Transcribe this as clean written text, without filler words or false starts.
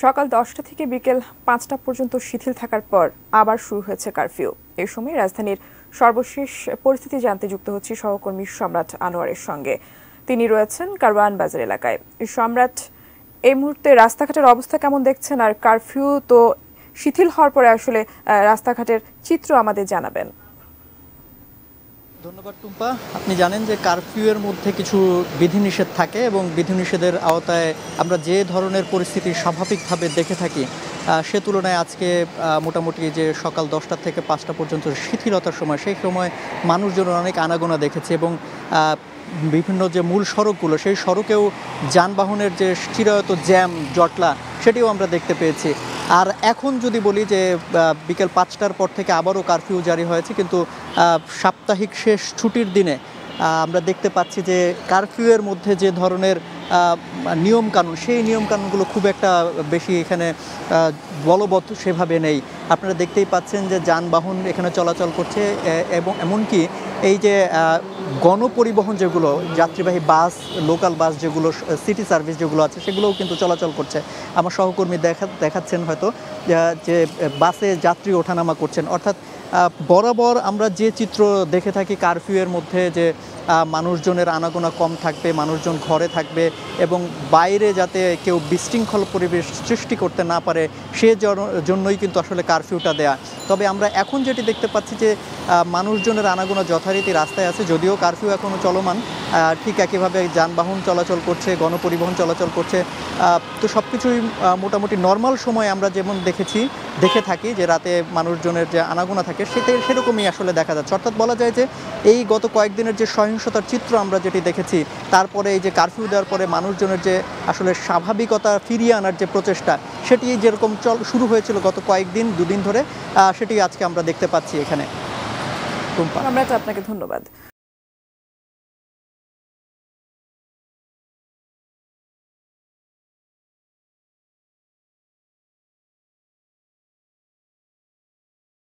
সকাল 10টা থেকে বিকেল 5টা পর্যন্ত শিথিল থাকার পর আবার শুরু হয়েছে কারফিউ। এই সময় রাজধানীর সর্বশেষ পরিস্থিতি জানতে যুক্ত হচ্ছে সহকর্মী সম্রাট আনোয়ারের সঙ্গে। তিনি রয়েছেন কারওয়ান বাজার এলাকায়। সম্রাট, এই মুহূর্তে রাস্তাঘাটের অবস্থা কেমন দেখছেন, আর কারফিউ তো শিথিল হওয়ার পরে আসলে রাস্তাঘাটের চিত্র আমাদের জানাবেন। ধন্যবাদ টুম্পা। আপনি জানেন যে কারফিউয়ের মধ্যে কিছু বিধিনিষেধ থাকে এবং বিধিনিষেধের আওতায় আমরা যে ধরনের পরিস্থিতি স্বাভাবিকভাবে দেখে থাকি সে তুলনায় আজকে মোটামুটি যে সকাল 10টা থেকে 5টা পর্যন্ত শিথিলতার সময়, সেই সময় মানুষজন অনেক আনাগোনা দেখেছে এবং বিভিন্ন যে মূল সড়কগুলো সেই সড়কেও যানবাহনের যে চিরায়ত জ্যাম জটলা সেটিও আমরা দেখতে পেয়েছি। আর এখন যদি বলি যে বিকেল 5টার পর থেকে আবারও কারফিউ জারি হয়েছে, কিন্তু সাপ্তাহিক শেষ ছুটির দিনে আমরা দেখতে পাচ্ছি যে কারফিউয়ের মধ্যে যে ধরনের নিয়মকানুন, সেই নিয়মকানুনগুলো খুব একটা বেশি এখানে বলবৎ সেভাবে নেই। আপনারা দেখতেই পাচ্ছেন যে যানবাহন এখানে চলাচল করছে এবং এমনকি এই যে গণপরিবহন যেগুলো, যাত্রীবাহী বাস, লোকাল বাস যেগুলো, সিটি সার্ভিস যেগুলো আছে সেগুলোও কিন্তু চলাচল করছে। আমার সহকর্মী দেখাচ্ছেন হয়তো যে বাসে যাত্রী ওঠানামা করছেন। অর্থাৎ বরাবর আমরা যে চিত্র দেখে থাকি কারফিউয়ের মধ্যে, যে মানুষজনের আনাগোনা কম থাকবে, মানুষজন ঘরে থাকবে এবং বাইরে যাতে কেউ বিশৃঙ্খল পরিবেশ সৃষ্টি করতে না পারে সে জন্যই কিন্তু আসলে কারফিউটা দেয়া। তবে আমরা এখন যেটি দেখতে পাচ্ছি যে মানুষজনের আনাগোনা যথারীতি রাস্তায় আছে, যদিও কারফিউ এখনও চলমান। ঠিক একইভাবে যানবাহন চলাচল করছে, গণপরিবহন চলাচল করছে। তো সব কিছুই মোটামুটি নর্মাল সময় আমরা যেমন দেখে থাকি যে রাতে মানুষজনের যে আনাগোনা থাকে সেরকমই আসলে দেখা যাচ্ছে। অর্থাৎ বলা যায় যে এই গত কয়েকদিনের যে সহিংসতার চিত্র আমরা যেটি দেখেছি, তারপরে এই যে কারফিউ দেওয়ার পরে মানুষজনের যে আসলে স্বাভাবিকতা ফিরিয়ে আনার যে প্রচেষ্টা, সেটি যেরকম শুরু হয়েছিল গত দুদিন ধরে, সেটি আজকে আমরা দেখতে পাচ্ছি এখানে। আমরা আপনাকে ধন্যবাদ।